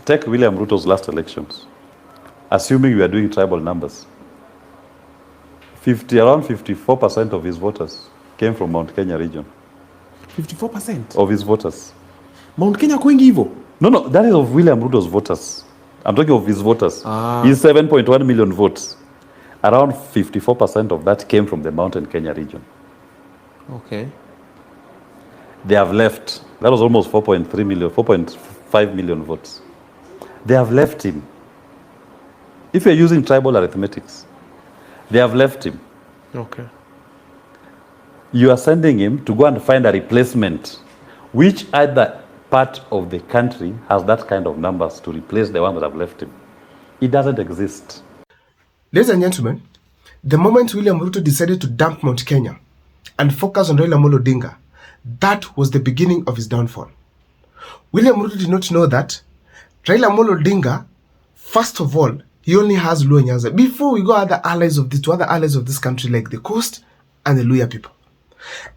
Take William Ruto's last elections. Assuming we are doing tribal numbers, around 54% of his voters came from Mt.Kenya region. 54% of his voters. Mt.Kenya kwingi hivyo? No, that is of William Ruto's voters. I'm talking of his voters. His 7.1 million votes. Around 54% of that came from the Mountain Kenya region. Okay. They have left. That was almost 4.5 million votes. They have left him. If you're using tribal arithmetics, they have left him. Okay. You are sending him to go and find a replacement. Which other part of the country has that kind of numbers to replace the one that have left him? It doesn't exist. Ladies and gentlemen, the moment William Ruto decided to dump Mount Kenya and focus on Raila Amolo Odinga, that was the beginning of his downfall. William Ruto did not know that Raila Amolo Odinga, first of all, he only has Luo Nyanza. Before we go to other allies of this country like the Coast and the Luya people.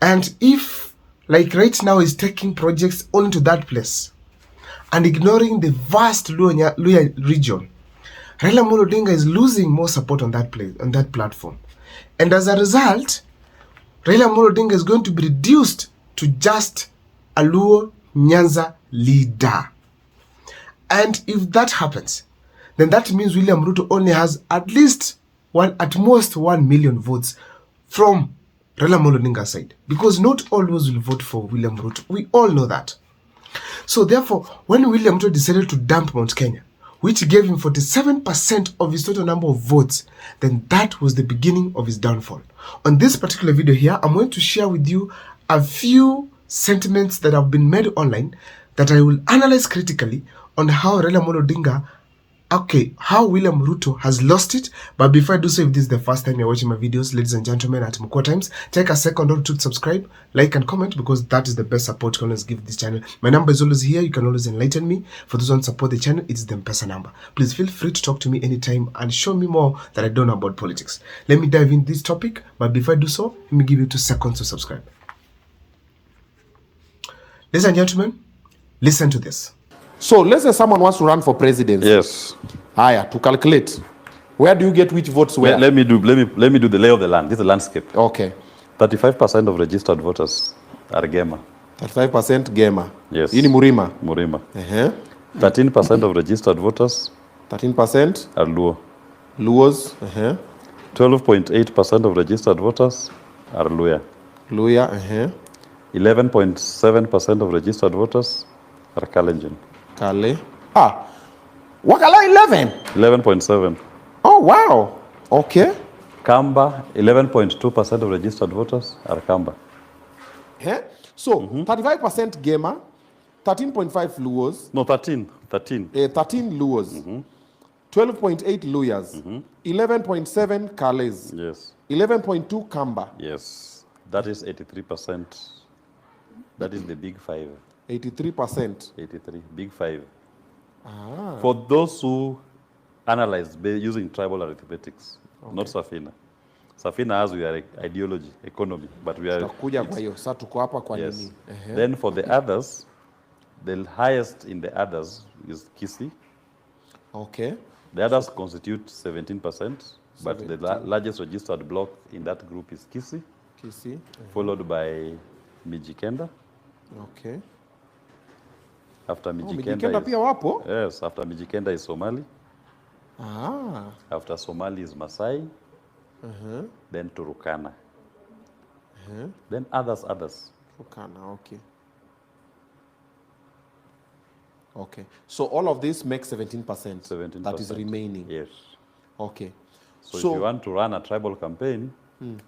And if, like right now, he's taking projects only to that place and ignoring the vast Luya region, Raila Amolo Odinga is losing more support on that place, on that platform. And as a result, Raila Amolo Odinga is going to be reduced to just a Luo Nyanza leader. And if that happens, then that means William Ruto only has at most 1 million votes from Raila Amolo Odinga's side. Because not all those will vote for William Ruto. We all know that. So therefore, when William Ruto decided to dump Mount Kenya, which gave him 47% of his total number of votes, then that was the beginning of his downfall. On this particular video here, I'm going to share with you a few sentiments that have been made online that I will analyze critically on how Raila Amolo Odinga, how William Ruto has lost it. But before I do so, if this is the first time you're watching my videos, ladies and gentlemen, at Mukwa Times, take a second or two to subscribe, like and comment, because that is the best support you can always give this channel. My number is always here. You can always enlighten me. For those who want to support the channel, it's the M-Pesa number. Please feel free to talk to me anytime and show me more that I don't know about politics. Let me dive in this topic, but before I do so, let me give you 2 seconds to subscribe. Ladies and gentlemen, listen to this. So let's say someone wants to run for president. Yes. Haya, to calculate. Where do you get which votes where? Let me do the lay of the land. This is the landscape. Okay. 35% of registered voters are Gema. 35% Gema. Yes. Ini Murima. 13% of registered voters 13% are Luo. Luos. 12.8% of registered voters are Luya. Luya. 11.7% of registered voters are Kalenjin. Kale. Wakala 11. 11.7. Oh, wow. Okay. Kamba, 11.2% of registered voters are Kamba. So, 35% Gema, 13.5 Luos. No, 13. 13 Luos. 12.8 Luyas. 11.7 Kales. Yes. 11.2 Kamba. Yes. That is 83%. That is the big 5. 83%. 83. Big 5. For those who analyze using tribal arithmetics, not Safina. Safina has your ideology, economy, but we are... Yes. Then for the others, the highest in the others is Kisii. Okay. The others constitute 17%, but the largest registered block in that group is Kisii. Followed by Mt.Kenya. Okay. After Mt.Kenya pia wapo? Yes, after Mt.Kenya is Somali. After Somali is Masai. Then Turkana. Then others. Turkana, okay. Okay. So all of this makes 17%. 17%. That is remaining. Yes. Okay. So if you want to run a tribal campaign,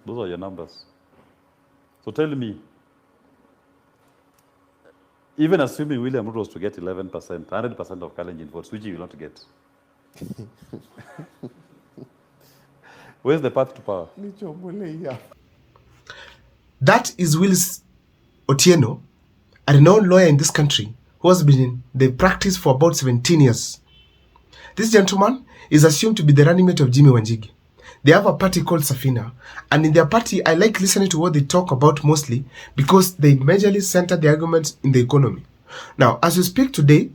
those are your numbers. So tell me, even assuming William Ruto was to get 11%, 100% of Kalenjin votes, which he will not get. Where's the path to power? That is Willis Otieno, a renowned lawyer in this country who has been in the practice for about 17 years. This gentleman is assumed to be the running mate of Jimmy Wanjigi. They have a party called Safina, and in their party, I like listening to what they talk about mostly because they majorly center the arguments in the economy. Now, as we speak today,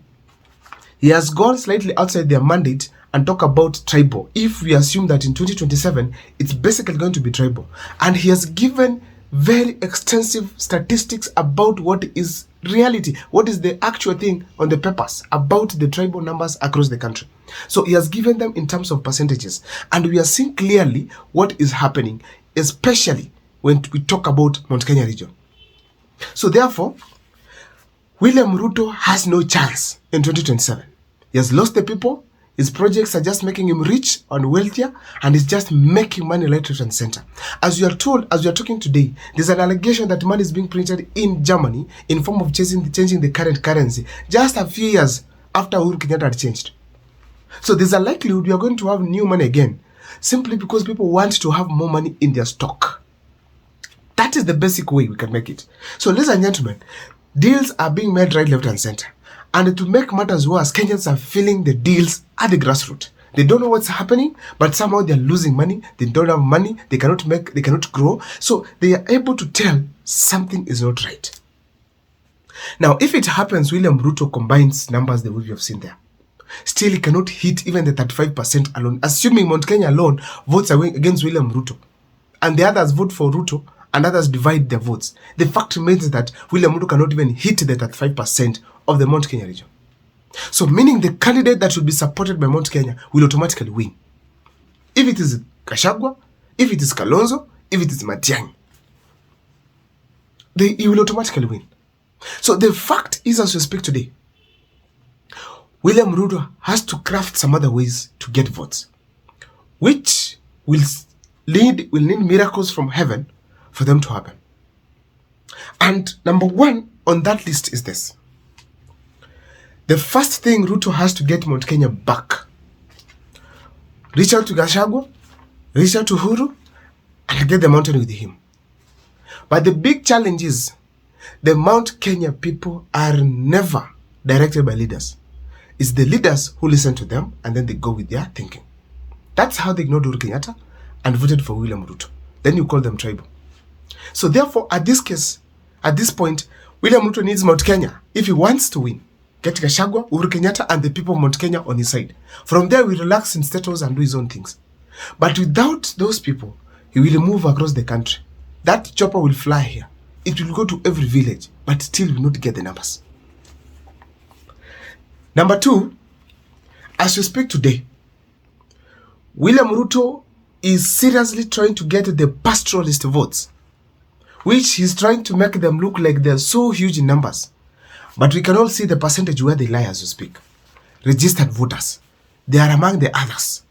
He has gone slightly outside their mandate and talk about tribal. If we assume that in 2027, it's basically going to be tribal. And he has given very extensive statistics about what is reality, what is the actual thing on the papers about the tribal numbers across the country. So he has given them in terms of percentages. And we are seeing clearly what is happening, especially when we talk about Mt.Kenya region. So therefore, William Ruto has no chance in 2027. He has lost the people. His projects are just making him rich and wealthier, and he's just making money left, right, and center. As you are told, as you are talking today, there's an allegation that money is being printed in Germany in form of changing the current currency just a few years after Uhuru Kenyatta had changed. So there's a likelihood we are going to have new money again, simply because people want to have more money in their stock. That is the basic way we can make it. So ladies and gentlemen, deals are being made right, left, and center. And to make matters worse, Kenyans are feeling the deals at the grassroots. They don't know what's happening, but somehow they're losing money. They don't have money. They cannot grow. So they are able to tell something is not right. Now, if it happens, William Ruto combines numbers the way we have seen there. Still, he cannot hit even the 35% alone, assuming Mt.Kenya alone votes against William Ruto, and the others vote for Ruto, and others divide their votes. The fact remains that William Ruto cannot even hit the 35% of the Mt.Kenya region. So meaning the candidate that should be supported by Mt.Kenya will automatically win. If it is Gachagua, if it is Kalonzo, if it is Matiang'i, he will automatically win. So the fact is, as we speak today, William Ruto has to craft some other ways to get votes, which will need miracles from heaven for them to happen. And number one on that list is this. The first thing Ruto has to get Mt.Kenya back. Reach out to Gachagua, reach out to Uhuru, and get the mountain with him. But the big challenge is the Mt.Kenya people are never directed by leaders. It's the leaders who listen to them and then they go with their thinking. That's how they ignored Uhuru Kenyatta and voted for William Ruto. Then you call them tribal. So therefore, at this point, William Ruto needs Mt.Kenya if he wants to win. Get Gachagua, Uhuru Kenyatta, and the people of Mt.Kenya on his side. From there, we relax in status and do his own things. But without those people, he will move across the country. That chopper will fly here. It will go to every village, but still will not get the numbers. Number two, as we speak today, William Ruto is seriously trying to get the pastoralist votes, which he's trying to make them look like they're so huge in numbers. But we can all see the percentage where they lie as we speak. Registered voters. They are among the others.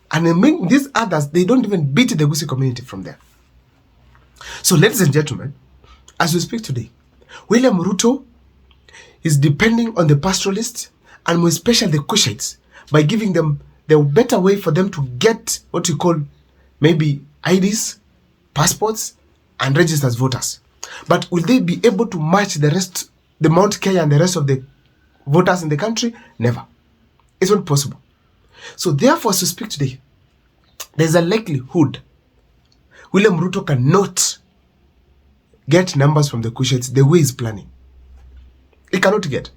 And among these others, they don't even beat the Gusii community from there. So ladies and gentlemen, as we speak today, William Ruto is depending on the pastoralists and more especially the Kushites by giving them the better way for them to get what you call maybe IDs, passports, and register as voters. But will they be able to match the Mt.Kenya and the rest of the voters in the country? Never. It's not possible. So therefore, as we speak today, there's a likelihood William Ruto cannot get numbers from the Kushites the way he's planning. He cannot get.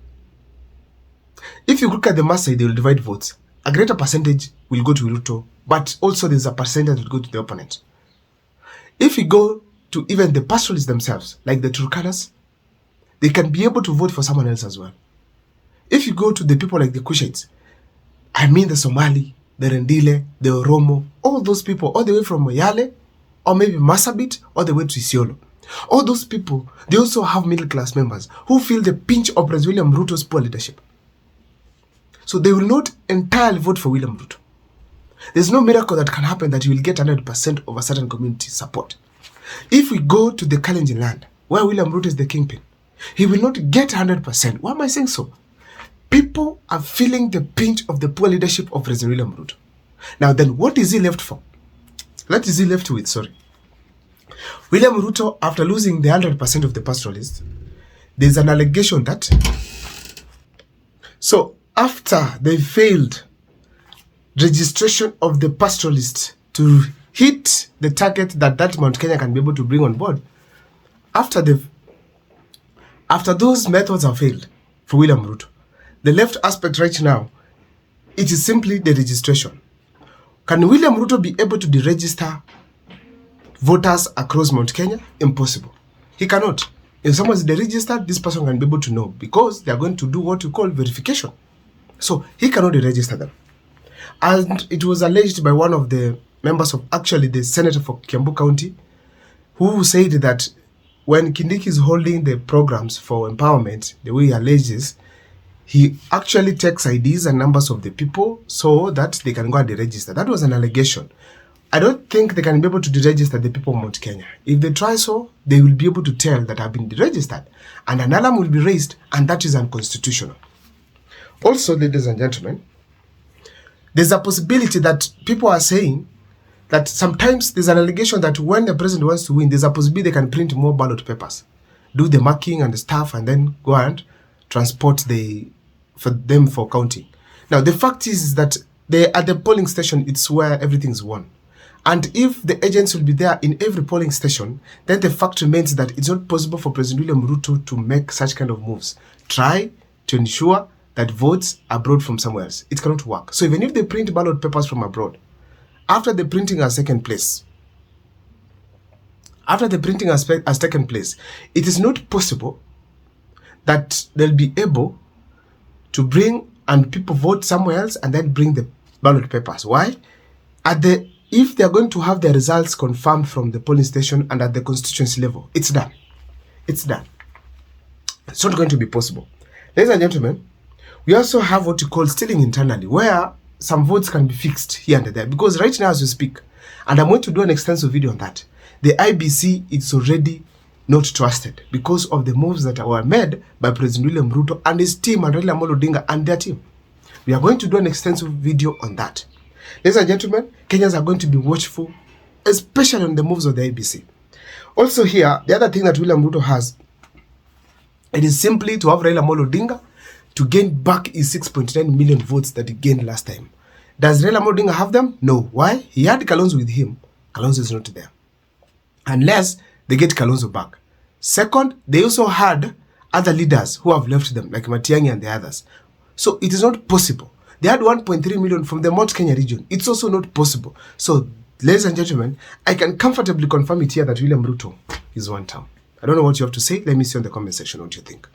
If you look at the Maasai, they will divide votes. A greater percentage will go to Ruto, but also there's a percentage that will go to the opponent. If you go to even the pastoralists themselves, like the Turkanas, they can be able to vote for someone else as well. If you go to the people like the Kushites, I mean the Somali, the Rendile, the Oromo, all those people, all the way from Moyale, or maybe Marsabit, all the way to Isiolo. All those people, they also have middle-class members who feel the pinch of President William Ruto's poor leadership. So they will not entirely vote for William Ruto. There's no miracle that can happen that you will get 100% of a certain community support. If we go to the Kalenjin land, where William Ruto is the kingpin, he will not get 100%. Why am I saying so? People are feeling the pinch of the poor leadership of President William Ruto. Now then, what is he left for? What is he left with? William Ruto, after losing the 100% of the pastoralists, there's an allegation that, so after they failed registration of the pastoralists to hit the target that Mt.Kenya can be able to bring on board, after those methods have failed for William Ruto, the left aspect right now, it is simply the registration. Can William Ruto be able to deregister voters across Mount Kenya? Impossible. He cannot. If someone is deregistered, this person can be able to know because they are going to do what we call verification. So he cannot deregister them. And it was alleged by one of the members of actually the senator for Kiambu County, who said that when Kindiki is holding the programs for empowerment, the way he alleges, he actually takes IDs and numbers of the people so that they can go and deregister. That was an allegation. I don't think they can be able to deregister the people of Mount Kenya. If they try so, they will be able to tell that have been deregistered, and an alarm will be raised, and that is unconstitutional. Also, ladies and gentlemen, there's a possibility that people are saying that sometimes there's an allegation that when the president wants to win, there's a possibility they can print more ballot papers, do the marking and the stuff, and then go and transport for counting. Now, the fact is that at the polling station, it's where everything's won. And if the agents will be there in every polling station, then the fact remains that it's not possible for President William Ruto to make such kind of moves. Try to ensure that votes are brought from somewhere else. It cannot work. So even if they print ballot papers from abroad, after the printing has taken place, it is not possible that they'll be able to bring and people vote somewhere else and then bring the ballot papers. Why? If they're going to have their results confirmed from the polling station and at the constituency level, it's done. It's done. It's not going to be possible. Ladies and gentlemen, we also have what you call stealing internally, where some votes can be fixed here and there. Because right now as we speak, and I'm going to do an extensive video on that, the IBC is already not trusted because of the moves that were made by President William Ruto and his team and Raila Odinga and their team. We are going to do an extensive video on that. Ladies and gentlemen, Kenyans are going to be watchful, especially on the moves of the IBC. Also here, the other thing that William Ruto has, it is simply to have Raila Odinga to gain back his 6.9 million votes that he gained last time. Does Raila Odinga have them? No. Why? He had Kalonzo with him. Kalonzo is not there. Unless they get Kalonzo back. Second, they also had other leaders who have left them, like Mt.Kenya and the others. So it is not possible. They had 1.3 million from the Mt.Kenya region. It's also not possible. So, ladies and gentlemen, I can comfortably confirm it here that William Ruto is one term. I don't know what you have to say. Let me see on the comment section what you think.